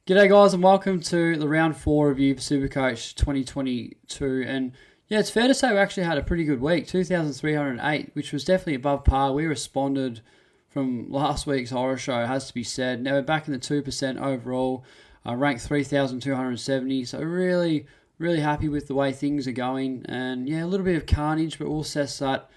G'day guys and welcome to the round 4 review for Supercoach 2022. And yeah, it's fair to say we actually had a pretty good week, 2,308, which was definitely above par. We responded from last week's horror show, has to be said. Now we're back in the 2% overall, ranked 3,270. So really happy with the way things are going. And yeah, a little bit of carnage, but we'll assess that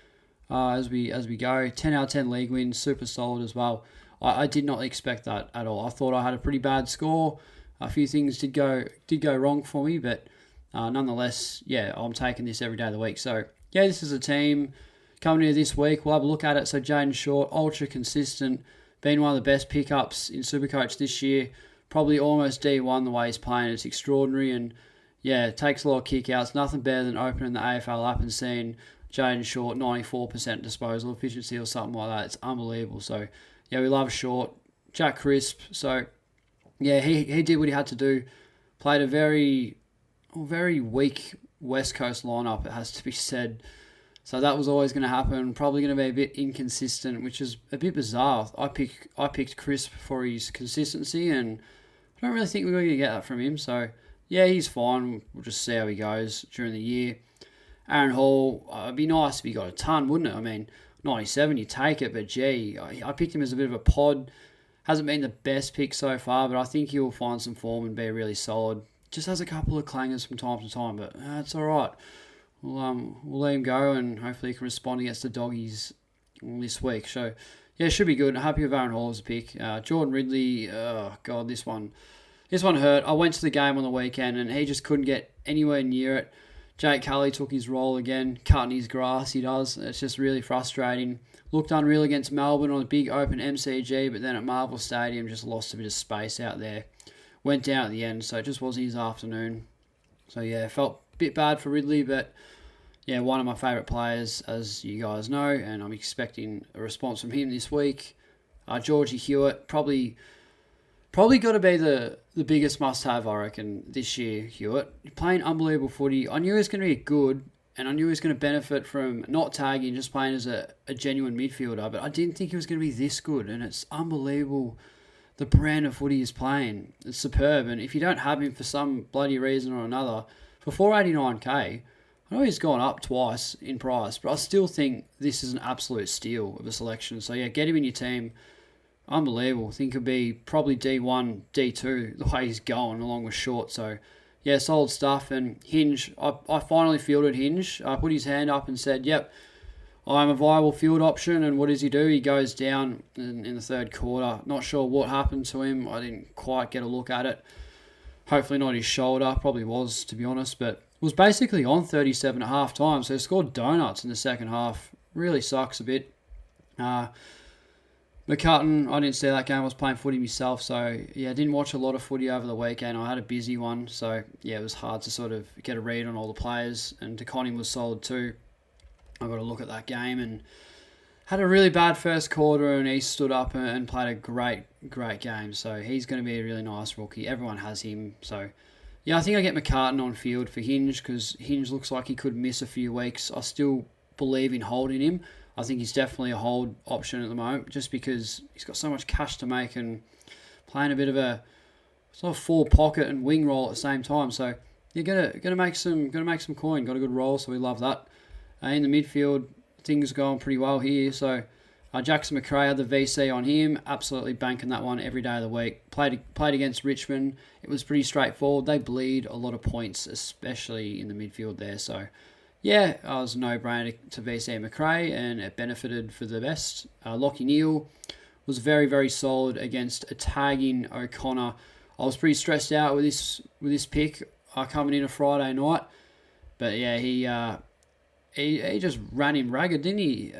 as we go. 10 out of 10 league wins, super solid as well. I did not expect that at all. I thought I had a pretty bad score. A few things did go wrong for me, but nonetheless, yeah, I'm taking this every day of the week. So yeah, this is a team coming into this week. We'll have a look at it. So Jaden Short, ultra consistent, been one of the best pickups in Supercoach this year. Probably almost D1 the way he's playing. It's extraordinary, and yeah, it takes a lot of kick-outs. Nothing better than opening the AFL up and seeing Jaden Short 94% disposal efficiency or something like that. It's unbelievable. So yeah, we love Short. Jack Cripps. So yeah, he did what he had to do. Played a very weak West Coast lineup, it has to be said. So that was always going to happen. Probably going to be a bit inconsistent, which is a bit bizarre. I picked Cripps for his consistency, and I don't really think we're going to get that from him. So yeah, he's fine. We'll just see how he goes during the year. Aaron Hall, it'd be nice if he got a ton, wouldn't it? I mean, 97, you take it, but gee, I picked him as a bit of a pod. Hasn't been the best pick so far, but I think he'll find some form and be really solid. Just has a couple of clangers from time to time, but it's all right. We'll let him go, and hopefully he can respond against the Doggies this week. So yeah, should be good. Happy with Aaron Hall as a pick. Jordan Ridley, oh god, this one hurt. I went to the game on the weekend, and he just couldn't get anywhere near it. Jake Kelly took his role again, cutting his grass, he does. It's just really frustrating. Looked unreal against Melbourne on a big open MCG, but then at Marvel Stadium just lost a bit of space out there. Went down at the end, so it just wasn't his afternoon. So yeah, felt a bit bad for Ridley, but yeah, one of my favourite players, as you guys know, and I'm expecting a response from him this week. Georgie Hewitt, probably got to be the biggest must-have, I reckon, this year, Hewitt. Playing unbelievable footy. I knew he was going to be good, and I knew he was going to benefit from not tagging, just playing as a genuine midfielder, but I didn't think he was going to be this good, and it's unbelievable the brand of footy he's playing. It's superb, and if you don't have him for some bloody reason or another, for 489k, I know he's gone up twice in price, but I still think this is an absolute steal of a selection. So yeah, get him in your team. Unbelievable. I think he'll be probably D1, D2, the way he's going, along with Short. So, yeah, solid stuff. And Hinge, I finally fielded Hinge. I put his hand up and said, yep, I'm a viable field option. And what does he do? He goes down in the third quarter. Not sure what happened to him. I didn't quite get a look at it. Hopefully not his shoulder. Probably was, to be honest. But was basically on 37 at half time. So he scored donuts in the second half. Really sucks a bit. McCutton, I didn't see that game. I was playing footy myself, so yeah, I didn't watch a lot of footy over the weekend. I had a busy one, so yeah, it was hard to sort of get a read on all the players. And DeConning was solid too. I got a look at that game and had a really bad first quarter, and he stood up and played a great game. So he's going to be a really nice rookie. Everyone has him, so yeah, I think I get McCartan on field for Hinge because Hinge looks like he could miss a few weeks. I still believe in holding him. I think he's definitely a hold option at the moment, just because he's got so much cash to make and playing a bit of a sort of full pocket and wing role at the same time. So you're gonna make some coin. Got a good role, so we love that. In the midfield, things are going pretty well here. So Jackson McRae had the VC on him, absolutely banking that one every day of the week. Played against Richmond. It was pretty straightforward. They bleed a lot of points, especially in the midfield there. So yeah, it was a no-brainer to VC McRae, and it benefited for the best. Lockie Neal was very very solid against a tagging O'Connor. I was pretty stressed out with this pick coming in a Friday night, but yeah, he just ran him ragged, didn't he?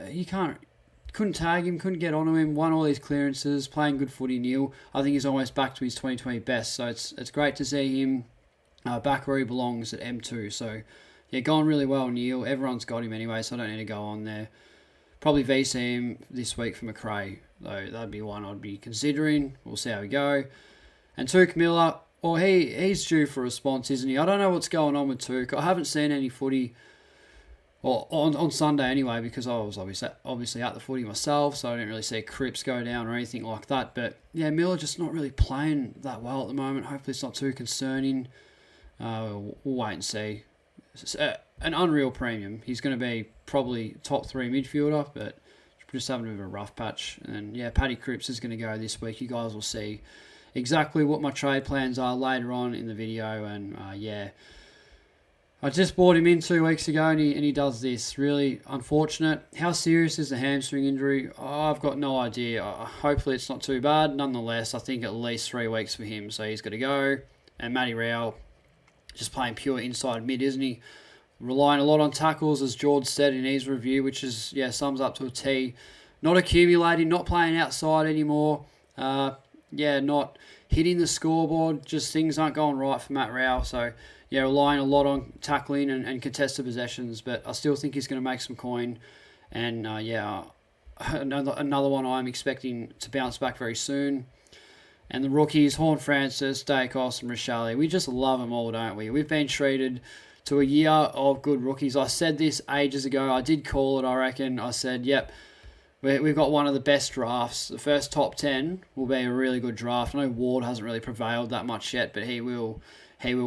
Couldn't tag him, couldn't get onto him, won all these clearances, playing good footy. Neal, I think he's almost back to his 2020 best, so it's great to see him back where he belongs at M2. So yeah, going really well, Neal. Everyone's got him anyway, so I don't need to go on there. Probably VC him this week for McRae, though. That'd be one I'd be considering. We'll see how we go. And Tuke Miller, well, he's due for a response, isn't he? I don't know what's going on with Tuke. I haven't seen any footy Well, on Sunday anyway, because I was obviously at the footy myself, so I didn't really see Cripps go down or anything like that. But yeah, Miller just not really playing that well at the moment. Hopefully it's not too concerning. We'll wait and see. It's an unreal premium. He's going to be probably top 3 midfielder, but just having a bit of a rough patch. And yeah, Paddy Cripps is going to go this week. You guys will see exactly what my trade plans are later on in the video. And yeah, I just bought him in 2 weeks ago, and he does this. Really unfortunate. How serious is the hamstring injury? Oh, I've got no idea. Hopefully it's not too bad. Nonetheless, I think at least 3 weeks for him, so he's got to go. And Matty Rowell, just playing pure inside mid, isn't he? Relying a lot on tackles, as George said in his review, which is, yeah, sums up to a T. Not accumulating, not playing outside anymore. Yeah, not hitting the scoreboard. Just things aren't going right for Matt Rowell. So, yeah, relying a lot on tackling and contested possessions. But I still think he's going to make some coin. And, yeah, another one I'm expecting to bounce back very soon. And the rookies, Horne-Francis, Dacos, and Rochelle, we just love them all, don't we? We've been treated to a year of good rookies. I said this ages ago. I did call it, I reckon. I said, yep, we've got one of the best drafts. The first top 10 will be a really good draft. I know Ward hasn't really prevailed that much yet, but he will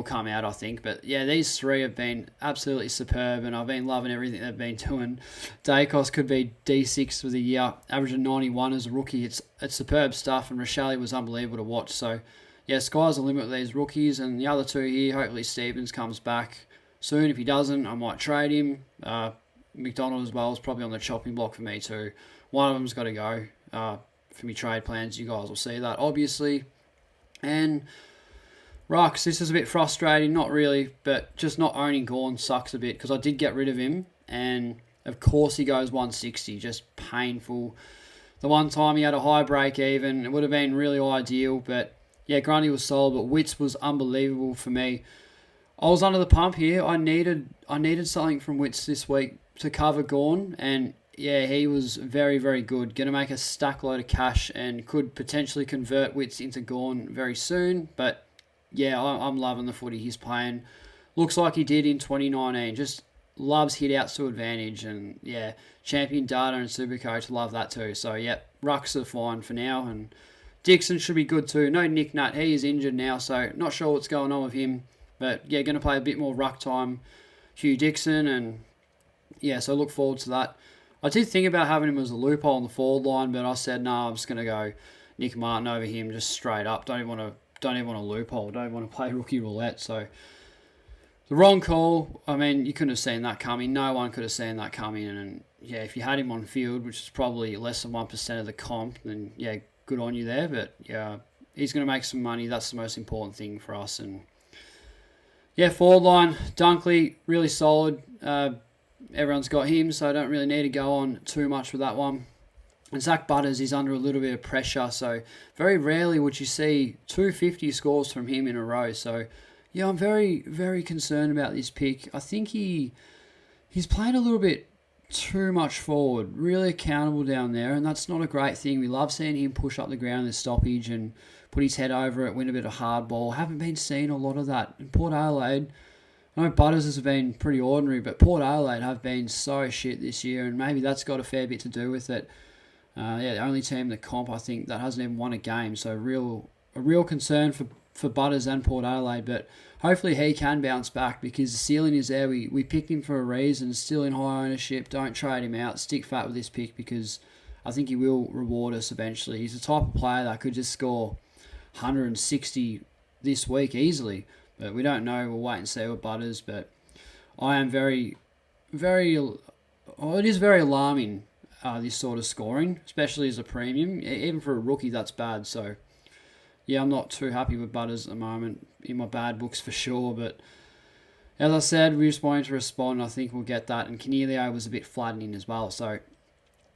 come out, I think. But yeah, these 3 have been absolutely superb, and I've been loving everything they've been doing. Dacos could be D6 for the year, averaging 91 as a rookie. It's superb stuff, and Rochelle was unbelievable to watch. So yeah, sky's the limit with these rookies. And the other 2 here, hopefully Stevens comes back soon. If he doesn't, I might trade him. McDonald as well is probably on the chopping block for me too. One of them's got to go for me trade plans. You guys will see that, obviously. And Rucks, this is a bit frustrating. Not really, but just not owning Gawn sucks a bit, because I did get rid of him. And of course he goes 160. Just painful. The one time he had a high break even, it would have been really ideal. But yeah, Grundy was solid, but Witts was unbelievable for me. I was under the pump here. I needed something from Witts this week to cover Gawn, and yeah, he was very, very good. Going to make a stack load of cash and could potentially convert Witts into Gawn very soon. But yeah, I'm loving the footy he's playing. Looks like he did in 2019. Just loves hit outs to advantage, and yeah, champion data and Supercoach love that too. So yeah, Rucks are fine for now, and Dixon should be good too. No Nick Nut, he is injured now, so not sure what's going on with him. But yeah, going to play a bit more ruck time, Hugh Dixon, and yeah, so look forward to that. I did think about having him as a loophole on the forward line, but I said no, I'm just going to go Nick Martin over him just straight up. Don't even want a loophole. Don't want to play rookie roulette. So the wrong call. I mean, you couldn't have seen that coming. No one could have seen that coming. And yeah, if you had him on field, which is probably less than 1% of the comp, then yeah, good on you there. But yeah, he's going to make some money. That's the most important thing for us. And yeah, forward line, Dunkley, really solid. Everyone's got him, so I don't really need to go on too much with that one. And Zach Butters is under a little bit of pressure, so very rarely would you see 250 scores from him in a row. So yeah, I'm very, very concerned about this pick. I think he's playing a little bit too much forward, really accountable down there, and that's not a great thing. We love seeing him push up the ground in the stoppage and put his head over it, win a bit of hard ball. Haven't been seeing a lot of that. In Port Adelaide, I know Butters has been pretty ordinary, but Port Adelaide have been so shit this year, and maybe that's got a fair bit to do with it. Yeah, the only team in the comp, I think, that hasn't even won a game, so a real concern for Butters and Port Adelaide, but hopefully he can bounce back, because the ceiling is there. We picked him for a reason, still in high ownership. Don't trade him out. Stick fat with this pick, because I think he will reward us eventually. He's the type of player that could just score 160 this week easily, but we don't know. We'll wait and see with Butters, but I am very, very... Oh, it is very alarming, this sort of scoring, especially as a premium. Even for a rookie, that's bad. So, yeah, I'm not too happy with Butters at the moment, in my bad books for sure. But as I said, we're just wanting to respond. I think we'll get that. And Canelio was a bit flattening as well. So,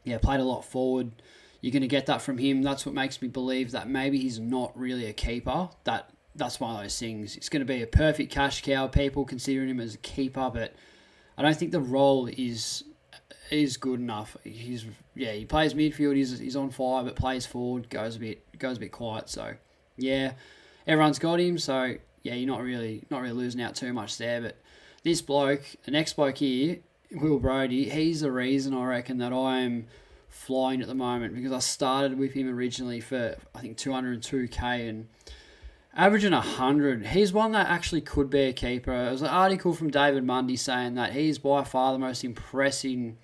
yeah, played a lot forward. You're going to get that from him. That's what makes me believe that maybe he's not really a keeper. That's one of those things. It's going to be a perfect cash cow, people considering him as a keeper, but I don't think the role is good enough. He plays midfield, he's on fire, but plays forward, goes a bit quiet. So yeah, everyone's got him. So yeah, you're not really losing out too much there. But this bloke, the next bloke here, Will Brodie, he's the reason I reckon that I am flying at the moment, because I started with him originally for, I think, 202k and averaging 100. He's one that actually could be a keeper. There was an article from David Mundy saying that he's by far the most impressive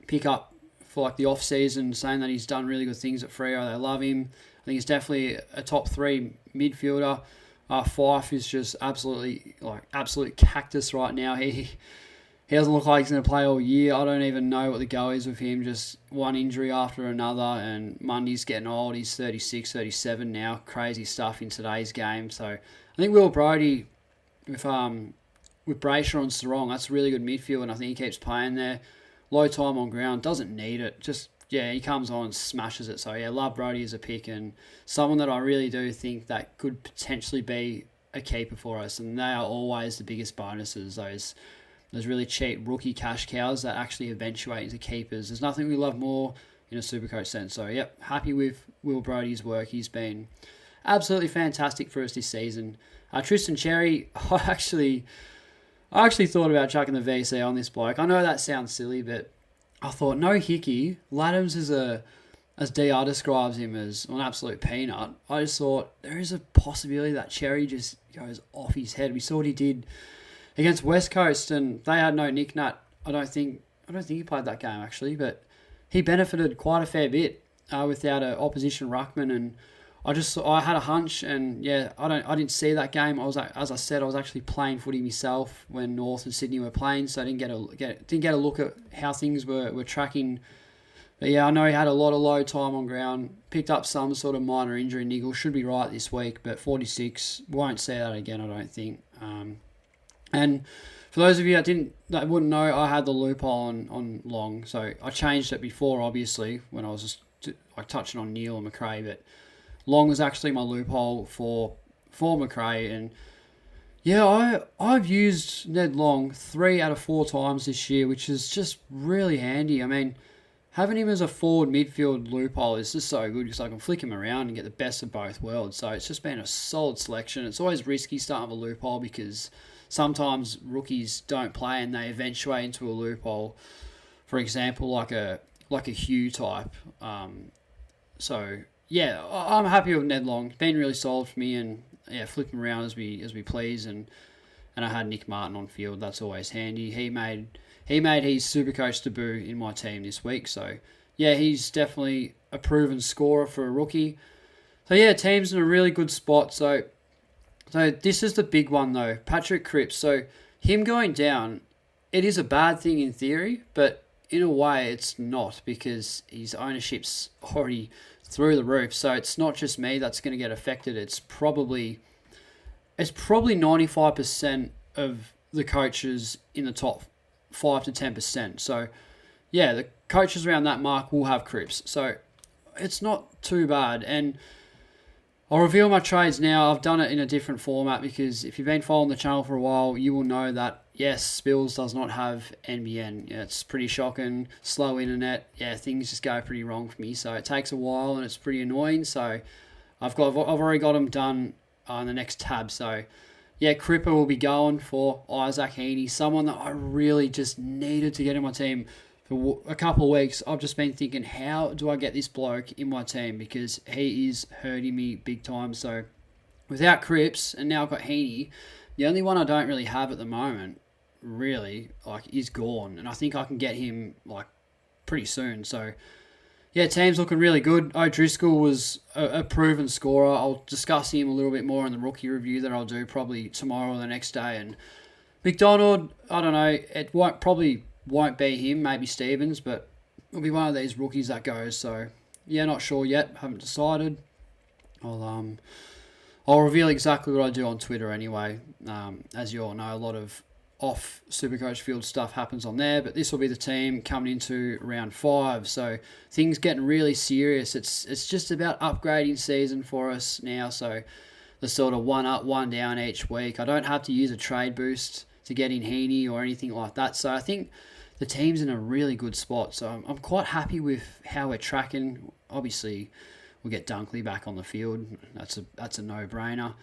pickup for like the off season, saying that he's done really good things at Freo. They love him. I think he's definitely a top 3 midfielder. Fife is just absolute cactus right now. He doesn't look like he's going to play all year. I don't even know what the go is with him. Just one injury after another, and Mundy's getting old. He's 36, 37 now. Crazy stuff in today's game. So I think Will Brodie with Brayshaw and Sarong, that's a really good midfield, and I think he keeps playing there. Low time on ground, doesn't need it. He comes on and smashes it. So yeah, love Brodie as a pick, and someone that I really do think that could potentially be a keeper for us. And they are always the biggest bonuses, those really cheap rookie cash cows that actually eventuate into keepers. There's nothing we love more in a Supercoach sense. So yep, happy with Will Brodie's work. He's been absolutely fantastic for us this season. Tristan Cherry, I actually thought about chucking the VC on this bloke. I know that sounds silly, but I thought, no hickey. Laddams is as DR describes him, as an absolute peanut. I just thought there is a possibility that Cherry just goes off his head. We saw what he did against West Coast, and they had no Nick Nat. I don't think he played that game actually, but he benefited quite a fair bit without an opposition ruckman. And I had a hunch, and yeah, I didn't see that game. As I said, I was actually playing footy myself when North and Sydney were playing, so I didn't get a look at how things were tracking. But yeah, I know he had a lot of low time on ground, picked up some sort of minor injury niggle, should be right this week, but 46, won't see that again, I don't think. And for those of you that wouldn't know, I had the loophole on Long, so I changed it before, obviously, when I was just touching on Neil and McRae, but Long was actually my loophole for McRae. And yeah, I've used Ned Long 3 out of 4 times this year, which is just really handy. I mean, having him as a forward midfield loophole is just so good, because I can flick him around and get the best of both worlds. So it's just been a solid selection. It's always risky starting with a loophole, because sometimes rookies don't play and they eventuate into a loophole. For example, like a Hugh type. So yeah, I'm happy with Ned Long. It's been really solid for me, and yeah, flip him around as we please. And I had Nick Martin on field. That's always handy. He made his Supercoach debut in my team this week. So yeah, he's definitely a proven scorer for a rookie. So yeah, team's in a really good spot. So this is the big one though, Patrick Cripps. So him going down, it is a bad thing in theory, but in a way it's not, because his ownership's already through the roof. So it's not just me that's going to get affected. It's probably 95% of the coaches in the top 5 to 10%. So yeah, the coaches around that mark will have Cripps. So it's not too bad. And I'll reveal my trades now. I've done it in a different format, because if you've been following the channel for a while, you will know that, yes, Spills does not have NBN. Yeah, it's pretty shocking. Slow internet. Yeah, things just go pretty wrong for me. So it takes a while and it's pretty annoying. So I've already got them done on the next tab. So yeah, Cripper will be going for Isaac Heaney, someone that I really just needed to get in my team. For a couple of weeks, I've just been thinking, how do I get this bloke in my team? Because he is hurting me big time. So without Cripps, and now I've got Heaney, the only one I don't really have at the moment, really, is gone. And I think I can get him, pretty soon. So yeah, team's looking really good. O'Driscoll was a proven scorer. I'll discuss him a little bit more in the rookie review that I'll do probably tomorrow or the next day. And McDonald, I don't know, it won't be him, maybe Stevens, but it'll be one of these rookies that goes. So yeah, not sure yet, haven't decided. I'll reveal exactly what I do on Twitter anyway. As you all know, a lot of off Supercoach field stuff happens on there, but this will be the team coming into round 5. So things getting really serious. It's just about upgrading season for us now. So the sort of 1 up, 1 down each week. I don't have to use a trade boost to get in Heaney or anything like that. So I think the team's in a really good spot. So I'm quite happy with how we're tracking. Obviously, we'll get Dunkley back on the field. That's a no-brainer.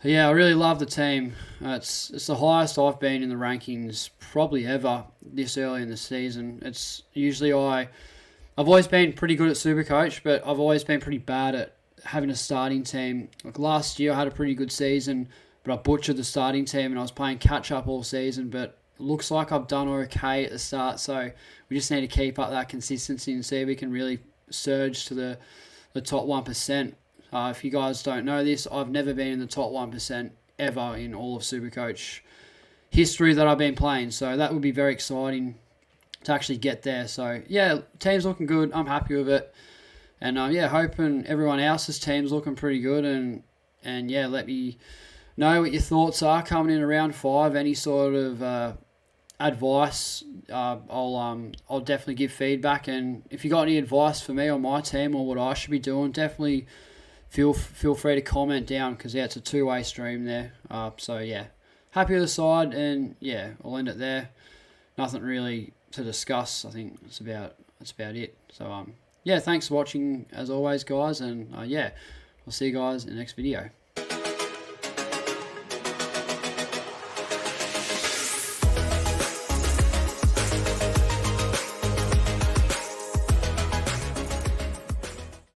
Yeah, I really love the team. It's the highest I've been in the rankings probably ever this early in the season. It's usually I've always been pretty good at Supercoach, but I've always been pretty bad at having a starting team. Like last year, I had a pretty good season, but I butchered the starting team and I was playing catch up all season. But it looks like I've done okay at the start, so we just need to keep up that consistency and see if we can really surge to the top 1%. If you guys don't know this, I've never been in the top 1% ever in all of Supercoach history that I've been playing. So that would be very exciting to actually get there. So yeah, team's looking good. I'm happy with it. And yeah, hoping everyone else's team's looking pretty good. And yeah, let me know what your thoughts are coming in around 5. Any sort of advice, I'll definitely give feedback. And if you got any advice for me on my team or what I should be doing, definitely feel free to comment down, because yeah, it's a two-way stream there. So yeah, happy with the side, and yeah, I'll end it there. Nothing really to discuss. I think that's about it. So yeah, thanks for watching as always, guys, and yeah, I'll see you guys in the next video.